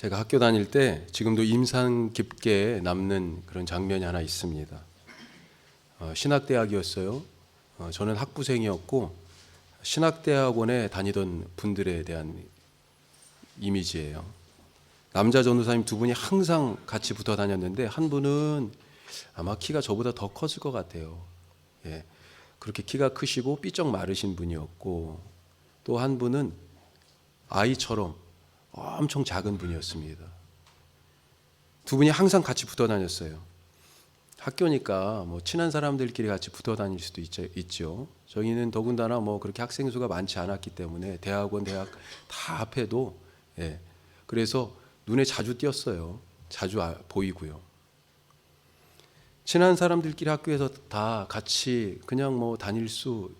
제가 학교 다닐 때 지금도 인상 깊게 남는 그런 장면이 하나 있습니다. 신학대학이었어요. 저는 학부생이었고 신학대학원에 다니던 분들에 대한 이미지예요. 남자 전도사님 두 분이 항상 같이 붙어 다녔는데 한 분은 아마 키가 저보다 더 컸을 것 같아요. 예, 그렇게 키가 크시고 삐쩍 마르신 분이었고, 또 한 분은 아이처럼 엄청 작은 분이었습니다. 두 분이 항상 같이 붙어 다녔어요. 학교니까 뭐 친한 사람들끼리 같이 붙어 다닐 수도 있죠. 저희는 더군다나 뭐 그렇게 학생 수가 많지 않았기 때문에 대학원, 대학 다 합해도 그래서 눈에 자주 띄었어요. 자주 보이고요. 친한 사람들끼리 학교에서 다 같이 그냥 뭐 다닐 수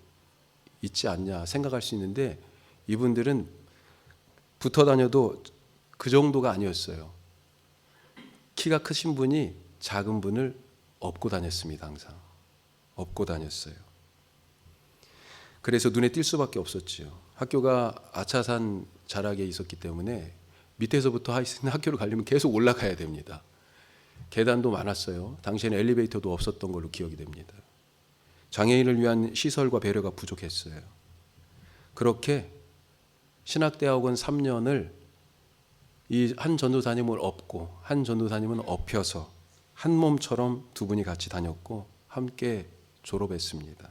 있지 않냐 생각할 수 있는데, 이분들은 붙어 다녀도 그 정도가 아니었어요. 키가 크신 분이 작은 분을 업고 다녔습니다. 항상 업고 다녔어요. 그래서 눈에 띌 수밖에 없었지요. 학교가 아차산 자락에 있었기 때문에 밑에서부터 학교를 가려면 계속 올라가야 됩니다. 계단도 많았어요. 당시에는 엘리베이터도 없었던 걸로 기억이 됩니다. 장애인을 위한 시설과 배려가 부족했어요. 그렇게 신학대학원 3년을 이 한 전도사님을 업고 한 전도사님은 업혀서 한 몸처럼 두 분이 같이 다녔고 함께 졸업했습니다.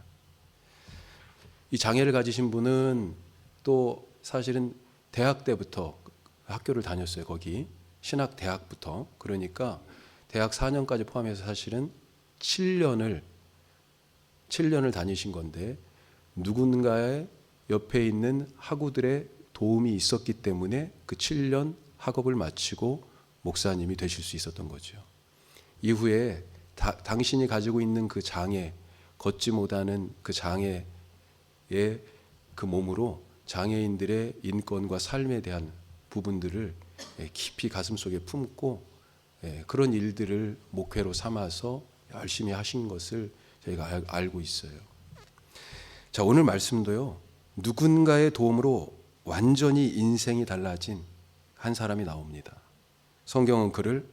이 장애를 가지신 분은 또 사실은 대학 때부터 학교를 다녔어요. 거기 신학대학부터. 그러니까 대학 4년까지 포함해서 사실은 7년을 다니신 건데, 누군가의 옆에 있는 학우들의 도움이 있었기 때문에 그 7년 학업을 마치고 목사님이 되실 수 있었던 거죠. 이후에 당신이 가지고 있는 그 장애, 걷지 못하는 그 장애의 그 몸으로 장애인들의 인권과 삶에 대한 부분들을 깊이 가슴속에 품고 그런 일들을 목회로 삼아서 열심히 하신 것을 저희가 알고 있어요. 자, 오늘 말씀도요, 누군가의 도움으로 완전히 인생이 달라진 한 사람이 나옵니다. 성경은 그를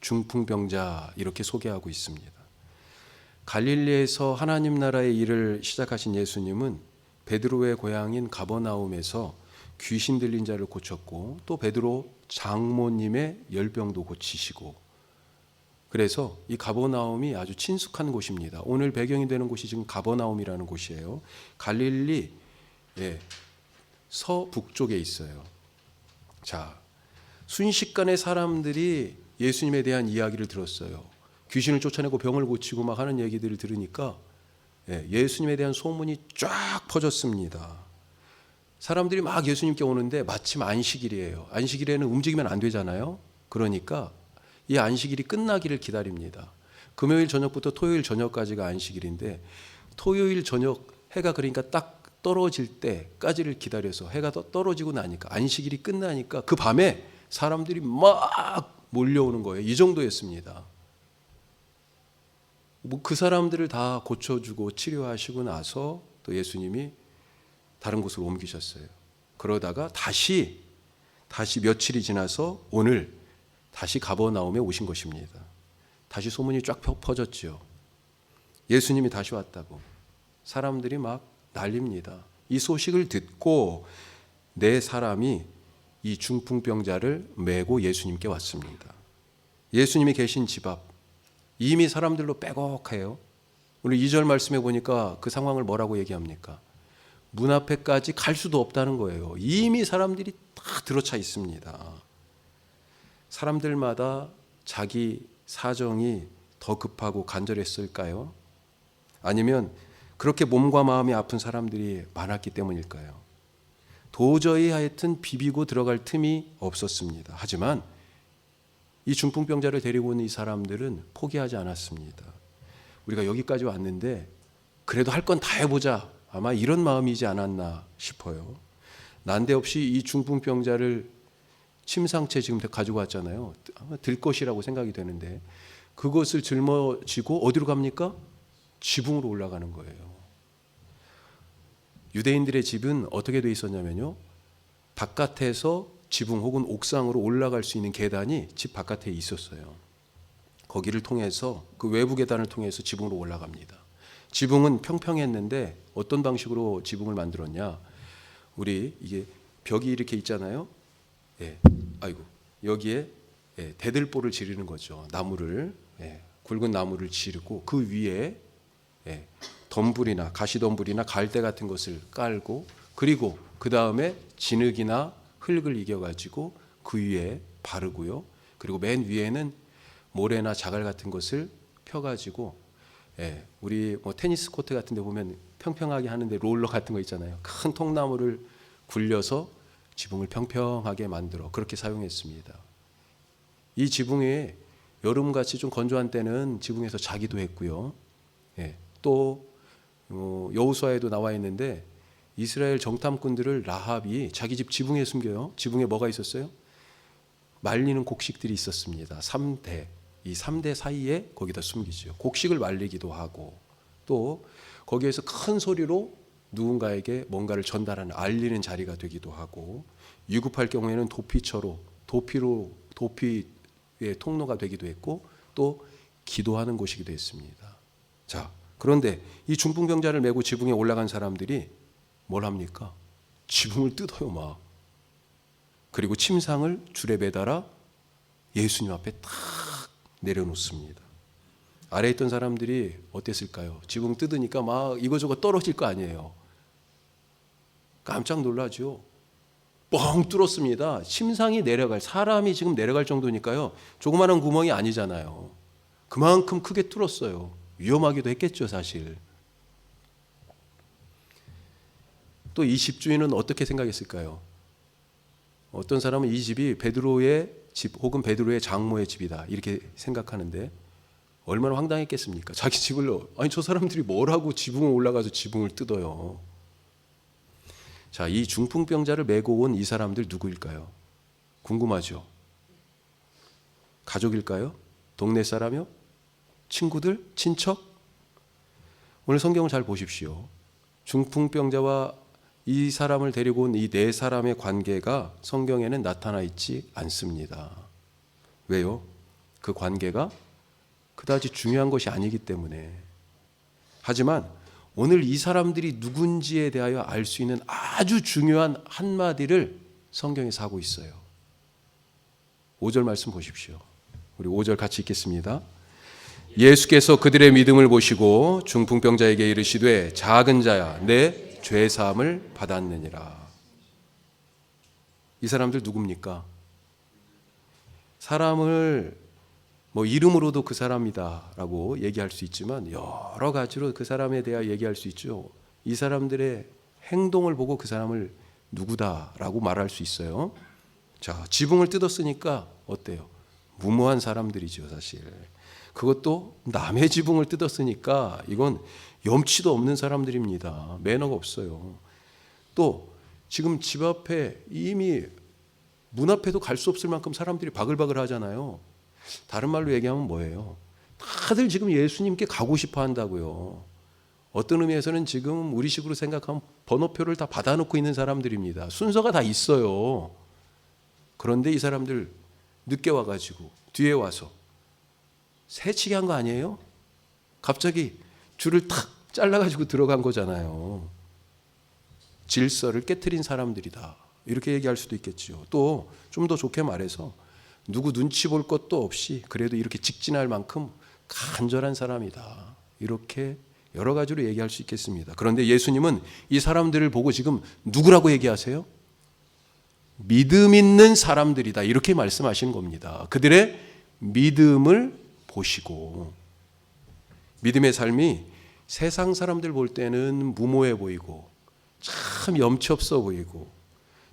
중풍병자 이렇게 소개하고 있습니다. 갈릴리에서 하나님 나라의 일을 시작하신 예수님은 베드로의 고향인 가버나움에서 귀신 들린 자를 고쳤고, 또 베드로 장모님의 열병도 고치시고, 그래서 이 가버나움이 아주 친숙한 곳입니다. 오늘 배경이 되는 곳이 지금 가버나움이라는 곳이에요. 갈릴리 서북쪽에 있어요. 자, 순식간에 사람들이 예수님에 대한 이야기를 들었어요. 귀신을 쫓아내고 병을 고치고 막 하는 얘기들을 들으니까 예수님에 대한 소문이 쫙 퍼졌습니다. 사람들이 막 예수님께 오는데 마침 안식일이에요. 안식일에는 움직이면 안 되잖아요. 그러니까 이 안식일이 끝나기를 기다립니다. 금요일 저녁부터 토요일 저녁까지가 안식일인데, 토요일 저녁 해가 그러니까 딱 떨어질 때까지를 기다려서 해가 떨어지고 나니까 안식일이 끝나니까 그 밤에 사람들이 막 몰려오는 거예요. 이 정도였습니다. 뭐 그 사람들을 다 고쳐주고 치료하시고 나서 또 예수님이 다른 곳으로 옮기셨어요. 그러다가 다시 며칠이 지나서 오늘 다시 가버나움에 오신 것입니다. 다시 소문이 쫙 퍼졌죠. 예수님이 다시 왔다고. 사람들이 막 난립니다. 이 소식을 듣고 네 사람이 이 중풍병자를 메고 예수님께 왔습니다. 예수님이 계신 집 앞, 이미 사람들로 빼곡해요. 오늘 2절 말씀에 보니까 그 상황을 뭐라고 얘기합니까? 문 앞에까지 갈 수도 없다는 거예요. 이미 사람들이 다 들어차 있습니다. 사람들마다 자기 사정이 더 급하고 간절했을까요? 아니면 그렇게 몸과 마음이 아픈 사람들이 많았기 때문일까요? 도저히 하여튼 비비고 들어갈 틈이 없었습니다. 하지만 이 중풍병자를 데리고 온 이 사람들은 포기하지 않았습니다. 우리가 여기까지 왔는데 그래도 할 건 다 해보자, 아마 이런 마음이지 않았나 싶어요. 난데없이 이 중풍병자를 침상채 지금 가지고 왔잖아요. 아마 들 것이라고 생각이 되는데, 그것을 짊어지고 어디로 갑니까? 지붕으로 올라가는 거예요. 유대인들의 집은 어떻게 돼 있었냐면요, 바깥에서 지붕 혹은 옥상으로 올라갈 수 있는 계단이 집 바깥에 있었어요. 거기를 통해서 그 외부 계단을 통해서 지붕으로 올라갑니다. 지붕은 평평했는데 어떤 방식으로 지붕을 만들었냐? 우리 이게 벽이 이렇게 있잖아요. 예, 아이고 여기에 대들보를 지르는 거죠. 나무를 굵은 나무를 지르고 그 위에 덤불이나 가시덤불이나 갈대 같은 것을 깔고 그리고 그 다음에 진흙이나 흙을 이겨가지고 그 위에 바르고요. 그리고 맨 위에는 모래나 자갈 같은 것을 펴가지고 우리 뭐 테니스 코트 같은 데 보면 평평하게 하는데 롤러 같은 거 있잖아요. 큰 통나무를 굴려서 지붕을 평평하게 만들어 그렇게 사용했습니다. 이 지붕에 여름같이 좀 건조한 때는 지붕에서 자기도 했고요. 또 여호수아에도 나와 있는데 이스라엘 정탐꾼들을 라합이 자기 집 지붕에 숨겨요. 지붕에 뭐가 있었어요? 말리는 곡식들이 있었습니다. 3대. 이 3대 사이에 거기다 숨기죠. 곡식을 말리기도 하고 또 거기에서 큰 소리로 누군가에게 뭔가를 전달하는 알리는 자리가 되기도 하고 위급할 경우에는 도피의 통로가 되기도 했고 또 기도하는 곳이기도 했습니다. 자, 그런데 이 중풍병자를 메고 지붕에 올라간 사람들이 뭘 합니까? 지붕을 뜯어요 막. 그리고 침상을 줄에 매달아 예수님 앞에 탁 내려놓습니다. 아래에 있던 사람들이 어땠을까요? 지붕 뜯으니까 막 이거저거 떨어질 거 아니에요. 깜짝 놀라죠. 뻥 뚫었습니다. 침상이 내려갈, 사람이 지금 내려갈 정도니까요. 조그마한 구멍이 아니잖아요. 그만큼 크게 뚫었어요. 위험하기도 했겠죠 사실. 또 이 집주인은 어떻게 생각했을까요? 어떤 사람은 이 집이 베드로의 집 혹은 베드로의 장모의 집이다 이렇게 생각하는데 얼마나 황당했겠습니까? 자기 집을 아니 저 사람들이 뭘 하고 지붕에 올라가서 지붕을 뜯어요. 자, 이 중풍병자를 메고 온 이 사람들 누구일까요? 궁금하죠? 가족일까요? 동네 사람이요? 친구들? 친척? 오늘 성경을 잘 보십시오. 중풍병자와 이 사람을 데리고 온 이 네 사람의 관계가 성경에는 나타나 있지 않습니다. 왜요? 그 관계가 그다지 중요한 것이 아니기 때문에. 하지만 오늘 이 사람들이 누군지에 대하여 알 수 있는 아주 중요한 한마디를 성경에서 하고 있어요. 5절 말씀 보십시오. 우리 5절 같이 읽겠습니다. 예수께서 그들의 믿음을 보시고 중풍병자에게 이르시되 작은 자야 내 죄사함을 받았느니라. 이 사람들 누굽니까? 사람을 뭐 이름으로도 그 사람이다라고 얘기할 수 있지만 여러 가지로 그 사람에 대하여 얘기할 수 있죠. 이 사람들의 행동을 보고 그 사람을 누구다라고 말할 수 있어요. 자, 지붕을 뜯었으니까 어때요? 무모한 사람들이죠 사실. 그것도 남의 지붕을 뜯었으니까 이건 염치도 없는 사람들입니다. 매너가 없어요. 또 지금 집 앞에 이미 문 앞에도 갈 수 없을 만큼 사람들이 바글바글 하잖아요. 다른 말로 얘기하면 뭐예요? 다들 지금 예수님께 가고 싶어 한다고요. 어떤 의미에서는 지금 우리식으로 생각하면 번호표를 다 받아놓고 있는 사람들입니다. 순서가 다 있어요. 그런데 이 사람들 늦게 와가지고 뒤에 와서 새치기 한 거 아니에요? 갑자기 줄을 탁 잘라가지고 들어간 거잖아요. 질서를 깨트린 사람들이다. 이렇게 얘기할 수도 있겠죠. 또 좀 더 좋게 말해서 누구 눈치 볼 것도 없이 그래도 이렇게 직진할 만큼 간절한 사람이다. 이렇게 여러 가지로 얘기할 수 있겠습니다. 그런데 예수님은 이 사람들을 보고 지금 누구라고 얘기하세요? 믿음 있는 사람들이다. 이렇게 말씀하신 겁니다. 그들의 믿음을 보시고 믿음의 삶이 세상 사람들 볼 때는 무모해 보이고 참 염치 없어 보이고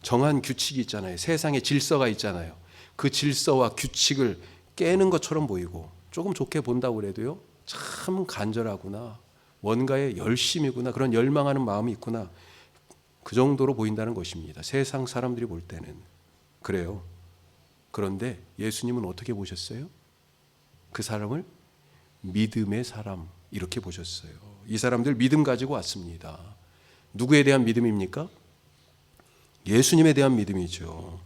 정한 규칙이 있잖아요. 세상에 질서가 있잖아요. 그 질서와 규칙을 깨는 것처럼 보이고 조금 좋게 본다고 그래도요. 참 간절하구나. 뭔가에 열심이구나. 그런 열망하는 마음이 있구나. 그 정도로 보인다는 것입니다. 세상 사람들이 볼 때는. 그래요. 그런데 예수님은 어떻게 보셨어요? 그 사람을 믿음의 사람 이렇게 보셨어요. 이 사람들 믿음 가지고 왔습니다. 누구에 대한 믿음입니까? 예수님에 대한 믿음이죠.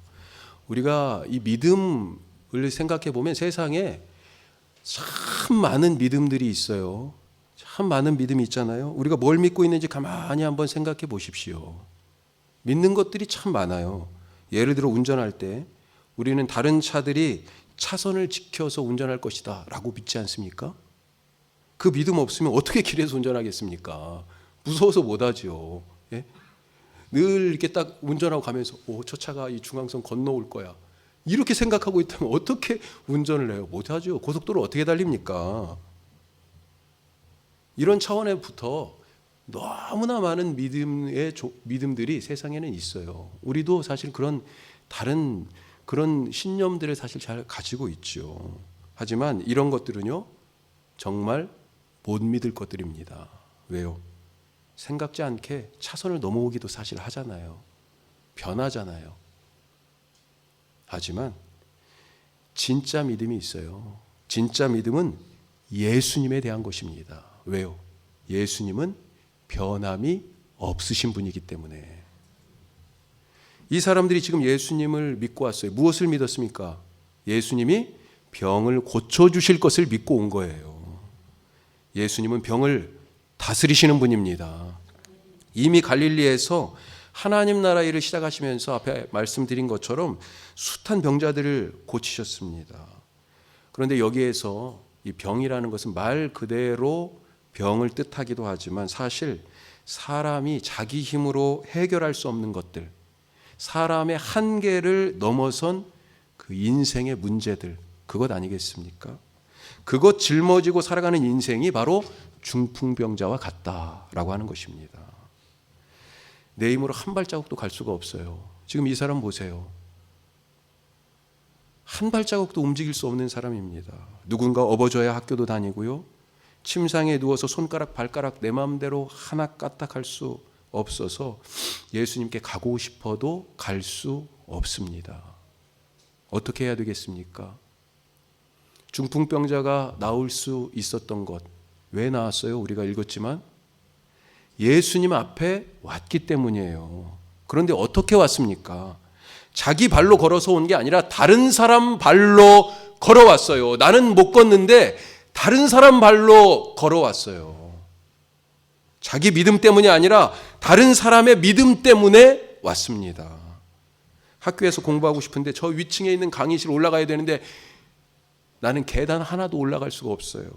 우리가 이 믿음을 생각해 보면 세상에 참 많은 믿음들이 있어요. 참 많은 믿음이 있잖아요. 우리가 뭘 믿고 있는지 가만히 한번 생각해 보십시오. 믿는 것들이 참 많아요. 예를 들어 운전할 때 우리는 다른 차들이 차선을 지켜서 운전할 것이다 라고 믿지 않습니까? 그 믿음 없으면 어떻게 길에서 운전하겠습니까? 무서워서 못하죠. 예? 늘 이렇게 딱 운전하고 가면서 저 차가 이 중앙선 건너올 거야. 이렇게 생각하고 있다면 어떻게 운전을 해요? 못하죠. 고속도로 어떻게 달립니까? 이런 차원에부터 너무나 많은 믿음들이 세상에는 있어요. 우리도 사실 다른 그런 신념들을 사실 잘 가지고 있죠. 하지만 이런 것들은요, 정말 못 믿을 것들입니다. 왜요? 생각지 않게 차선을 넘어오기도 사실 하잖아요. 변하잖아요. 하지만 진짜 믿음이 있어요. 진짜 믿음은 예수님에 대한 것입니다. 왜요? 예수님은 변함이 없으신 분이기 때문에. 이 사람들이 지금 예수님을 믿고 왔어요. 무엇을 믿었습니까? 예수님이 병을 고쳐주실 것을 믿고 온 거예요. 예수님은 병을 다스리시는 분입니다. 이미 갈릴리에서 하나님 나라 일을 시작하시면서 앞에 말씀드린 것처럼 숱한 병자들을 고치셨습니다. 그런데 여기에서 이 병이라는 것은 말 그대로 병을 뜻하기도 하지만 사실 사람이 자기 힘으로 해결할 수 없는 것들, 사람의 한계를 넘어선 그 인생의 문제들, 그것 아니겠습니까? 그것 짊어지고 살아가는 인생이 바로 중풍병자와 같다라고 하는 것입니다. 내 힘으로 한 발자국도 갈 수가 없어요. 지금 이 사람 보세요. 한 발자국도 움직일 수 없는 사람입니다. 누군가 업어줘야 학교도 다니고요. 침상에 누워서 손가락 발가락 내 마음대로 하나 까딱할 수 없어서 예수님께 가고 싶어도 갈 수 없습니다. 어떻게 해야 되겠습니까? 중풍병자가 나올 수 있었던 것, 왜 나왔어요? 우리가 읽었지만 예수님 앞에 왔기 때문이에요. 그런데 어떻게 왔습니까? 자기 발로 걸어서 온 게 아니라 다른 사람 발로 걸어왔어요. 나는 못 걷는데 다른 사람 발로 걸어왔어요. 자기 믿음 때문이 아니라 다른 사람의 믿음 때문에 왔습니다. 학교에서 공부하고 싶은데 저 위층에 있는 강의실 올라가야 되는데 나는 계단 하나도 올라갈 수가 없어요.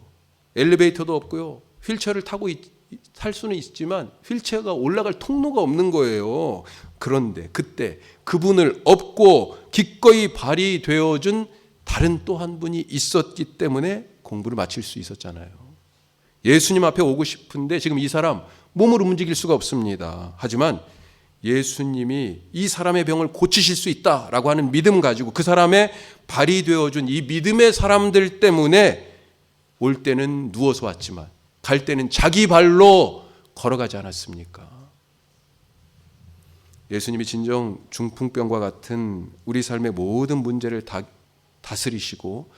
엘리베이터도 없고요. 휠체어를 탈 수는 있지만 휠체어가 올라갈 통로가 없는 거예요. 그런데 그때 그분을 업고 기꺼이 발휘되어준 다른 또 한 분이 있었기 때문에 공부를 마칠 수 있었잖아요. 예수님 앞에 오고 싶은데 지금 이 사람 몸을 움직일 수가 없습니다. 하지만 예수님이 이 사람의 병을 고치실 수 있다라고 하는 믿음 가지고 그 사람의 발휘되어준 이 믿음의 사람들 때문에 올 때는 누워서 왔지만 갈 때는 자기 발로 걸어가지 않았습니까? 예수님이 진정 중풍병과 같은 우리 삶의 모든 문제를 다스리시고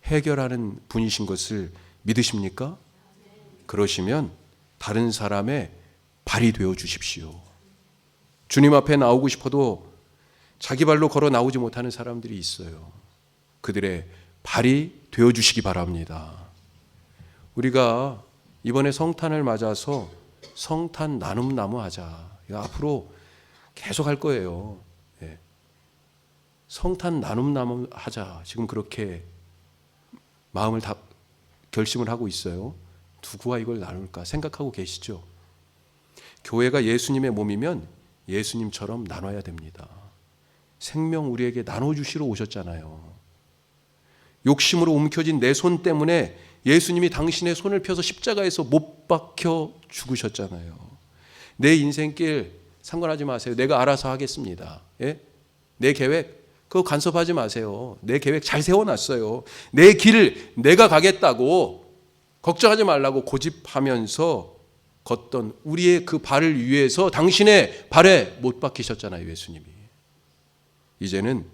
해결하는 분이신 것을 믿으십니까? 그러시면 다른 사람의 발이 되어 주십시오. 주님 앞에 나오고 싶어도 자기 발로 걸어 나오지 못하는 사람들이 있어요. 그들의 발이 되어 주시기 바랍니다. 우리가 이번에 성탄을 맞아서 성탄 나눔 나무 하자. 이거 앞으로 계속 할 거예요. 예. 성탄 나눔 나무 하자. 지금 그렇게 마음을 다 결심을 하고 있어요. 누구와 이걸 나눌까 생각하고 계시죠? 교회가 예수님의 몸이면 예수님처럼 나눠야 됩니다. 생명 우리에게 나눠주시러 오셨잖아요. 욕심으로 움켜진 내 손 때문에 예수님이 당신의 손을 펴서 십자가에서 못 박혀 죽으셨잖아요. 내 인생길 상관하지 마세요. 내가 알아서 하겠습니다. 예? 내 계획 그거 간섭하지 마세요. 내 계획 잘 세워놨어요. 내 길 내가 가겠다고 걱정하지 말라고 고집하면서 걷던 우리의 그 발을 위해서 당신의 발에 못 박히셨잖아요. 예수님이. 이제는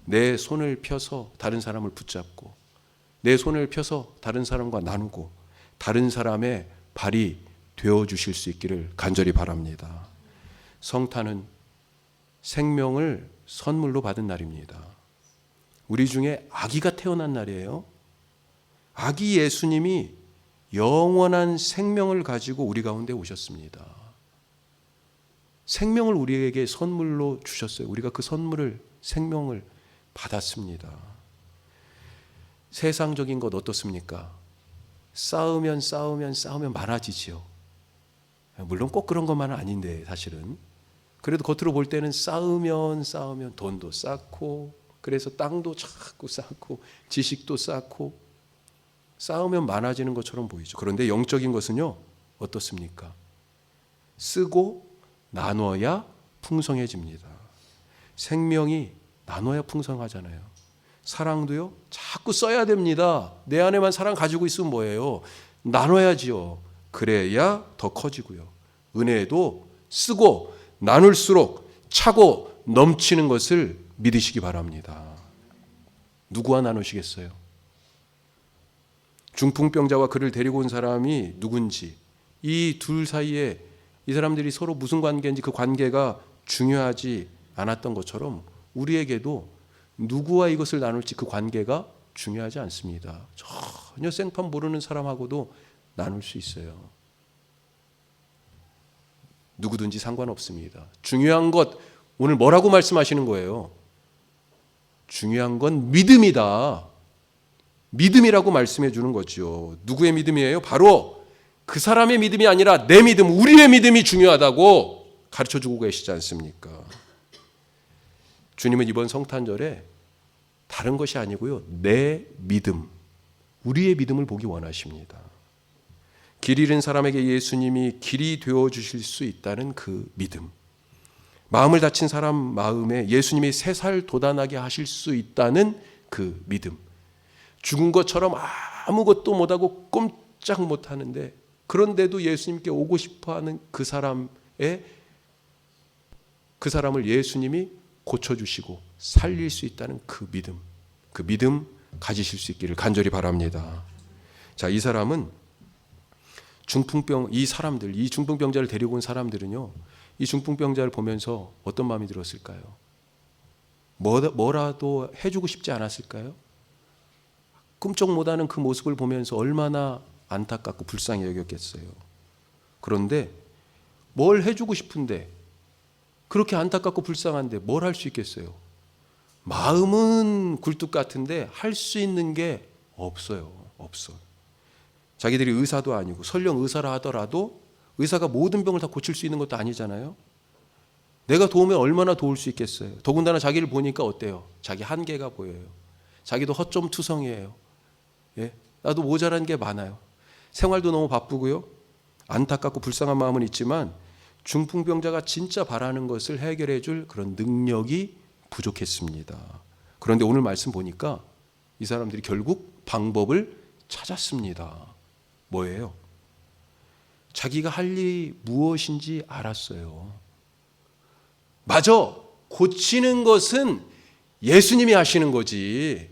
내 손을 펴서 다른 사람을 붙잡고 내 손을 펴서 다른 사람과 나누고 다른 사람의 발이 되어주실 수 있기를 간절히 바랍니다. 성탄은 생명을 선물로 받은 날입니다. 우리 중에 아기가 태어난 날이에요. 아기 예수님이 영원한 생명을 가지고 우리 가운데 오셨습니다. 생명을 우리에게 선물로 주셨어요. 우리가 그 선물을, 생명을 받았습니다. 세상적인 것 어떻습니까? 싸우면 많아지지요. 물론 꼭 그런 것만은 아닌데 사실은. 그래도 겉으로 볼 때는 싸우면 돈도 쌓고, 그래서 땅도 자꾸 쌓고, 지식도 쌓고, 싸우면 많아지는 것처럼 보이죠. 그런데 영적인 것은요, 어떻습니까? 쓰고 나눠야 풍성해집니다. 생명이 나눠야 풍성하잖아요. 사랑도요, 자꾸 써야 됩니다. 내 안에만 사랑 가지고 있으면 뭐예요? 나눠야지요. 그래야 더 커지고요. 은혜도 쓰고 나눌수록 차고 넘치는 것을 믿으시기 바랍니다. 누구와 나누시겠어요? 중풍병자와 그를 데리고 온 사람이 누군지, 이 둘 사이에 이 사람들이 서로 무슨 관계인지 그 관계가 중요하지 않았던 것처럼 우리에게도 누구와 이것을 나눌지 그 관계가 중요하지 않습니다. 전혀 생판 모르는 사람하고도 나눌 수 있어요. 누구든지 상관없습니다. 중요한 것, 오늘 뭐라고 말씀하시는 거예요? 중요한 건 믿음이다. 믿음이라고 말씀해 주는 거죠. 누구의 믿음이에요? 바로 그 사람의 믿음이 아니라 내 믿음, 우리의 믿음이 중요하다고 가르쳐 주고 계시지 않습니까? 주님은 이번 성탄절에 다른 것이 아니고요, 내 믿음, 우리의 믿음을 보기 원하십니다. 길 잃은 사람에게 예수님이 길이 되어주실 수 있다는 그 믿음, 마음을 다친 사람 마음에 예수님이 새살 돋아나게 하실 수 있다는 그 믿음, 죽은 것처럼 아무것도 못하고 꼼짝 못하는데 그런데도 예수님께 오고 싶어하는 그 사람을 예수님이 고쳐주시고 살릴 수 있다는 그 믿음 가지실 수 있기를 간절히 바랍니다. 자, 이 사람은 이 중풍병자를 데리고 온 사람들은요, 이 중풍병자를 보면서 어떤 마음이 들었을까요? 뭐라도 해주고 싶지 않았을까요? 꿈쩍 못하는 그 모습을 보면서 얼마나 안타깝고 불쌍히 여겼겠어요. 그런데 뭘 해주고 싶은데, 그렇게 안타깝고 불쌍한데 뭘 할 수 있겠어요? 마음은 굴뚝 같은데 할 수 있는 게 없어요. 자기들이 의사도 아니고, 설령 의사라 하더라도 의사가 모든 병을 다 고칠 수 있는 것도 아니잖아요. 내가 도우면 얼마나 도울 수 있겠어요. 더군다나 자기를 보니까 어때요? 자기 한계가 보여요. 자기도 허점투성이에요. 예? 나도 모자란 게 많아요. 생활도 너무 바쁘고요. 안타깝고 불쌍한 마음은 있지만 중풍병자가 진짜 바라는 것을 해결해 줄 그런 능력이 부족했습니다. 그런데 오늘 말씀 보니까 이 사람들이 결국 방법을 찾았습니다. 뭐예요? 자기가 할 일이 무엇인지 알았어요. 맞아. 고치는 것은 예수님이 하시는 거지.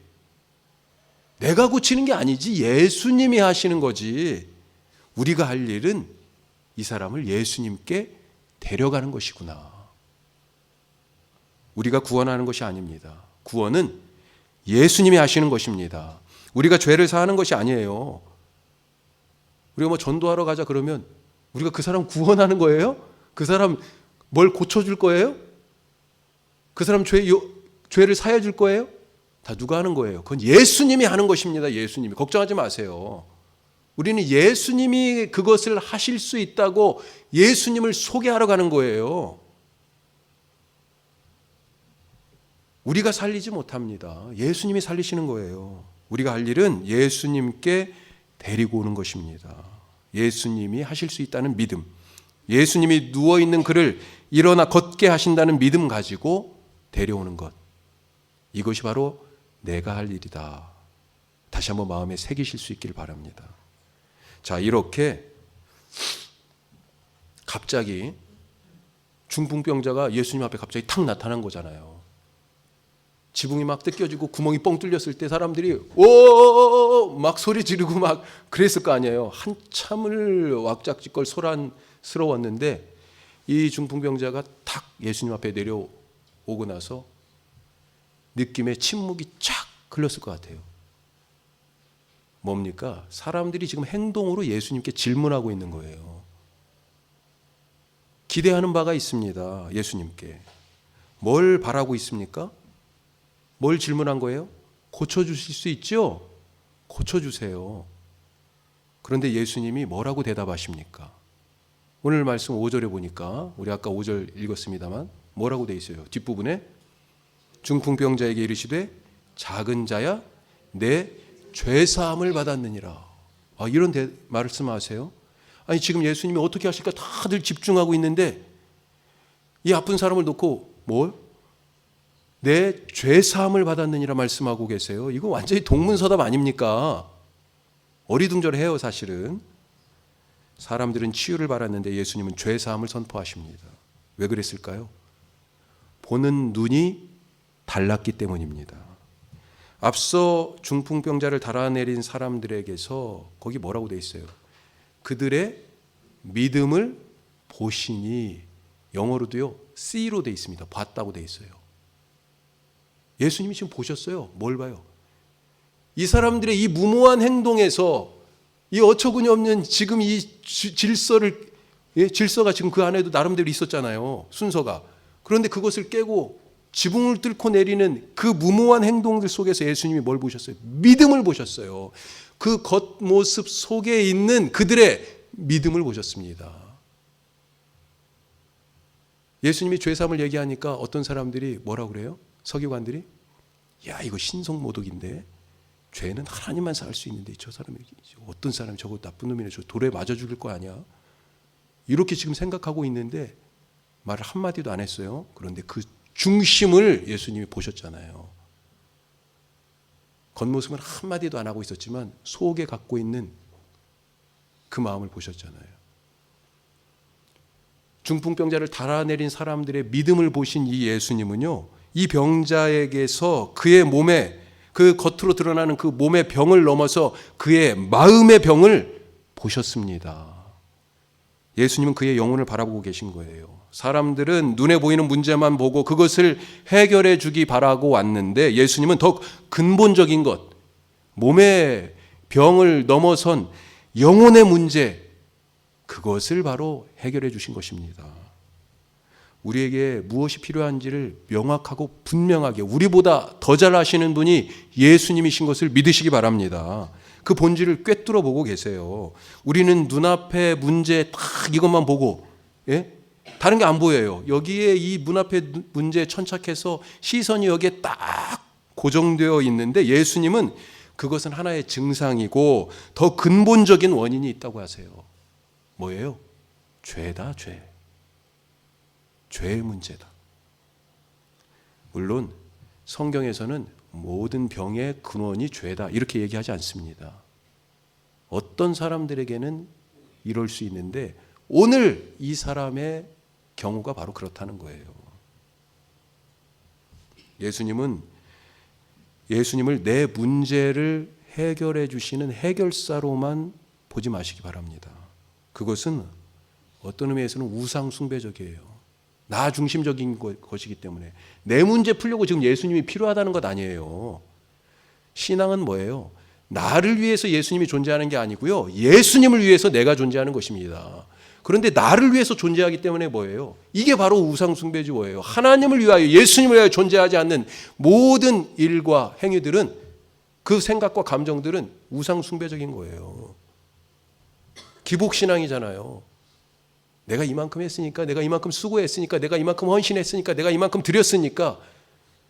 내가 고치는 게 아니지. 예수님이 하시는 거지. 우리가 할 일은 이 사람을 예수님께 데려가는 것이구나. 우리가 구원하는 것이 아닙니다. 구원은 예수님이 하시는 것입니다. 우리가 죄를 사하는 것이 아니에요. 우리가 뭐 전도하러 가자 그러면 우리가 그 사람 구원하는 거예요? 그 사람 뭘 고쳐줄 거예요? 그 사람 죄를 사해줄 거예요? 다 누가 하는 거예요? 그건 예수님이 하는 것입니다. 예수님이. 걱정하지 마세요. 우리는 예수님이 그것을 하실 수 있다고 예수님을 소개하러 가는 거예요. 우리가 살리지 못합니다. 예수님이 살리시는 거예요. 우리가 할 일은 예수님께 데리고 오는 것입니다. 예수님이 하실 수 있다는 믿음, 예수님이 누워있는 그를 일어나 걷게 하신다는 믿음 가지고 데려오는 것, 이것이 바로 내가 할 일이다. 다시 한번 마음에 새기실 수 있기를 바랍니다. 자, 이렇게 갑자기 중풍병자가 예수님 앞에 갑자기 탁 나타난 거잖아요. 지붕이 막 뜯겨지고 구멍이 뻥 뚫렸을 때 사람들이 오 막 소리 지르고 막 그랬을 거 아니에요. 한참을 왁작지껄 소란스러웠는데 이 중풍병자가 탁 예수님 앞에 내려오고 나서 느낌에 침묵이 쫙 흘렀을 것 같아요. 뭡니까? 사람들이 지금 행동으로 예수님께 질문하고 있는 거예요. 기대하는 바가 있습니다. 예수님께. 뭘 바라고 있습니까? 뭘 질문한 거예요? 고쳐주실 수 있죠? 고쳐주세요. 그런데 예수님이 뭐라고 대답하십니까? 오늘 말씀 5절에 보니까 우리 아까 5절 읽었습니다만 뭐라고 돼 있어요? 뒷부분에 중풍병자에게 이르시되 작은 자야 내 죄사함을 받았느니라. 이런 말씀하세요. 아니 지금 예수님이 어떻게 하실까 다들 집중하고 있는데 이 아픈 사람을 놓고 뭘? 내 죄사함을 받았느니라 말씀하고 계세요. 이거 완전히 동문서답 아닙니까? 어리둥절해요 사실은. 사람들은 치유를 바랐는데 예수님은 죄사함을 선포하십니다. 왜 그랬을까요? 보는 눈이 달랐기 때문입니다. 앞서 중풍병자를 달아내린 사람들에게서 거기 뭐라고 돼 있어요? 그들의 믿음을 보시니, 영어로도요 C로 돼 있습니다. 봤다고 돼 있어요. 예수님이 지금 보셨어요. 뭘 봐요? 이 사람들의 이 무모한 행동에서 이 어처구니 없는 지금 이 질서가 지금 그 안에도 나름대로 있었잖아요. 순서가. 그런데 그것을 깨고 지붕을 뚫고 내리는 그 무모한 행동들 속에서 예수님이 뭘 보셨어요? 믿음을 보셨어요. 그 겉모습 속에 있는 그들의 믿음을 보셨습니다. 예수님이 죄사함을 얘기하니까 어떤 사람들이 뭐라고 그래요? 서기관들이 야 이거 신성모독인데 죄는 하나님만 살 수 있는데 저 사람이 어떤 사람이 저거 나쁜 놈이네 저 돌에 맞아 죽일 거 아니야? 이렇게 지금 생각하고 있는데 말을 한마디도 안 했어요. 그런데 그 중심을 예수님이 보셨잖아요. 겉모습은 한마디도 안 하고 있었지만 속에 갖고 있는 그 마음을 보셨잖아요. 중풍병자를 달아내린 사람들의 믿음을 보신 이 예수님은요, 이 병자에게서 그의 몸에 그 겉으로 드러나는 그 몸의 병을 넘어서 그의 마음의 병을 보셨습니다. 예수님은 그의 영혼을 바라보고 계신 거예요. 사람들은 눈에 보이는 문제만 보고 그것을 해결해 주기 바라고 왔는데 예수님은 더 근본적인 것, 몸의 병을 넘어선 영혼의 문제, 그것을 바로 해결해 주신 것입니다. 우리에게 무엇이 필요한지를 명확하고 분명하게 우리보다 더 잘 아시는 분이 예수님이신 것을 믿으시기 바랍니다. 그 본질을 꿰뚫어 보고 계세요. 우리는 눈앞의 문제 딱 이것만 보고 다른 게 안 보여요. 여기에 이 문 앞의 문제에 천착해서 시선이 여기에 딱 고정되어 있는데 예수님은 그것은 하나의 증상이고 더 근본적인 원인이 있다고 하세요. 뭐예요? 죄다, 죄. 죄의 문제다. 물론 성경에서는 모든 병의 근원이 죄다 이렇게 얘기하지 않습니다. 어떤 사람들에게는 이럴 수 있는데 오늘 이 사람의 경우가 바로 그렇다는 거예요. 예수님을 내 문제를 해결해 주시는 해결사로만 보지 마시기 바랍니다. 그것은 어떤 의미에서는 우상 숭배적이에요. 나 중심적인 것이기 때문에 내 문제 풀려고 지금 예수님이 필요하다는 것 아니에요. 신앙은 뭐예요? 나를 위해서 예수님이 존재하는 게 아니고요. 예수님을 위해서 내가 존재하는 것입니다. 그런데 나를 위해서 존재하기 때문에 뭐예요? 이게 바로 우상 숭배지 뭐예요? 하나님을 위하여 예수님을 위하여 존재하지 않는 모든 일과 행위들은 그 생각과 감정들은 우상 숭배적인 거예요. 기복신앙이잖아요. 내가 이만큼 했으니까, 내가 이만큼 수고했으니까, 내가 이만큼 헌신했으니까, 내가 이만큼 드렸으니까,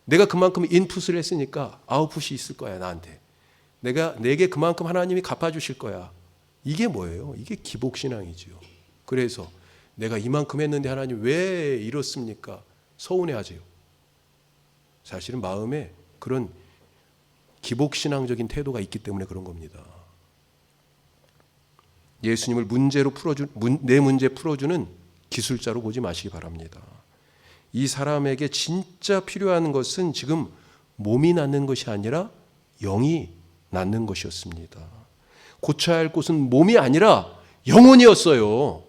내가 그만큼 인풋을 했으니까 아웃풋이 있을 거야 나한테. 내게 그만큼 하나님이 갚아주실 거야. 이게 뭐예요? 이게 기복신앙이지요. 그래서 내가 이만큼 했는데 하나님 왜 이렇습니까? 서운해하세요. 사실은 마음에 그런 기복신앙적인 태도가 있기 때문에 그런 겁니다. 예수님을 내 문제 풀어주는 기술자로 보지 마시기 바랍니다. 이 사람에게 진짜 필요한 것은 지금 몸이 낫는 것이 아니라 영이 낫는 것이었습니다. 고쳐야 할 곳은 몸이 아니라 영혼이었어요.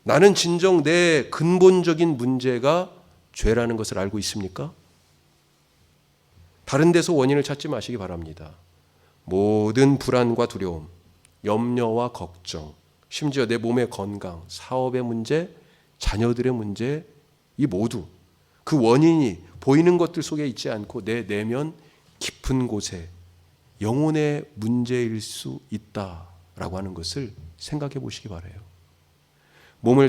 나는 진정 내 근본적인 문제가 죄라는 것을 알고 있습니까? 다른 데서 원인을 찾지 마시기 바랍니다. 모든 불안과 두려움, 염려와 걱정, 심지어 내 몸의 건강, 사업의 문제, 자녀들의 문제, 이 모두 그 원인이 보이는 것들 속에 있지 않고 내 내면 깊은 곳에 영혼의 문제일 수 있다라고 하는 것을 생각해 보시기 바라요. 몸의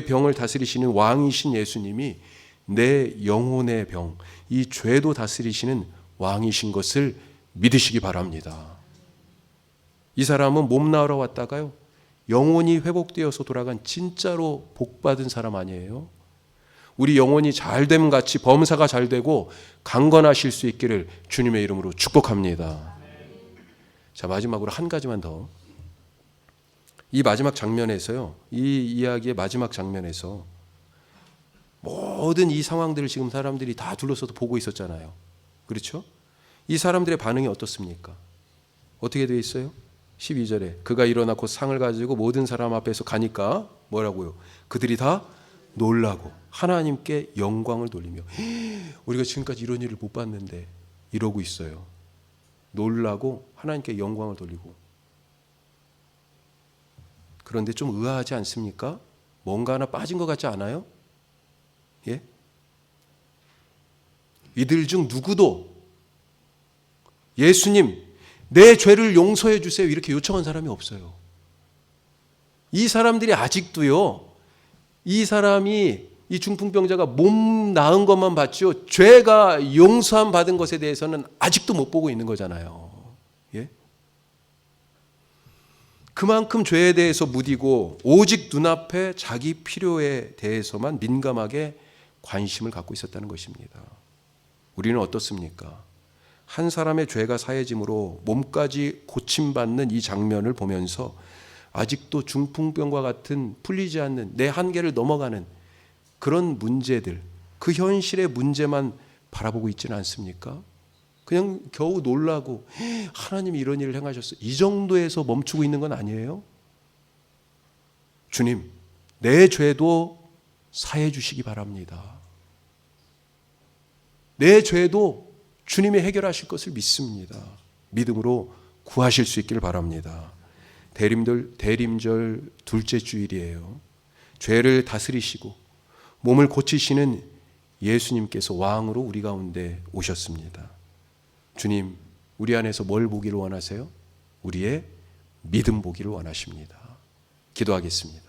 병을 다스리시는 왕이신 예수님이 내 영혼의 병, 이 죄도 다스리시는 왕이신 것을 믿으시기 바랍니다. 이 사람은 몸 나으러 왔다가요, 영혼이 회복되어서 돌아간 진짜로 복받은 사람 아니에요? 우리 영혼이 잘됨 같이 범사가 잘 되고 강건하실 수 있기를 주님의 이름으로 축복합니다. 자, 마지막으로 한 가지만 더. 이 마지막 장면에서요, 이 이야기의 마지막 장면에서 모든 이 상황들을 지금 사람들이 다 둘러서도 보고 있었잖아요. 그렇죠? 이 사람들의 반응이 어떻습니까? 어떻게 되어 있어요? 12절에 그가 일어나 곧 상을 가지고 모든 사람 앞에서 가니까 뭐라고요? 그들이 다 놀라고 하나님께 영광을 돌리며, 우리가 지금까지 이런 일을 못 봤는데 이러고 있어요. 놀라고 하나님께 영광을 돌리고. 그런데 좀 의아하지 않습니까? 뭔가 하나 빠진 것 같지 않아요? 예? 이들 중 누구도 예수님, 내 죄를 용서해 주세요, 이렇게 요청한 사람이 없어요. 이 사람들이 아직도요, 이 사람이, 이 중풍병자가 몸 나은 것만 봤죠, 죄가 용서함 받은 것에 대해서는 아직도 못 보고 있는 거잖아요. 예? 그만큼 죄에 대해서 무디고 오직 눈앞에 자기 필요에 대해서만 민감하게 관심을 갖고 있었다는 것입니다. 우리는 어떻습니까? 한 사람의 죄가 사해짐으로 몸까지 고침받는 이 장면을 보면서 아직도 중풍병과 같은 풀리지 않는 내 한계를 넘어가는 그런 문제들, 그 현실의 문제만 바라보고 있지는 않습니까? 그냥 겨우 놀라고 하나님이 이런 일을 행하셨어요, 이 정도에서 멈추고 있는 건 아니에요. 주님, 내 죄도 사해 주시기 바랍니다. 내 죄도 주님이 해결하실 것을 믿습니다. 믿음으로 구하실 수 있기를 바랍니다. 대림절 둘째 주일이에요. 죄를 다스리시고 몸을 고치시는 예수님께서 왕으로 우리 가운데 오셨습니다. 주님, 우리 안에서 뭘 보기를 원하세요? 우리의 믿음 보기를 원하십니다. 기도하겠습니다.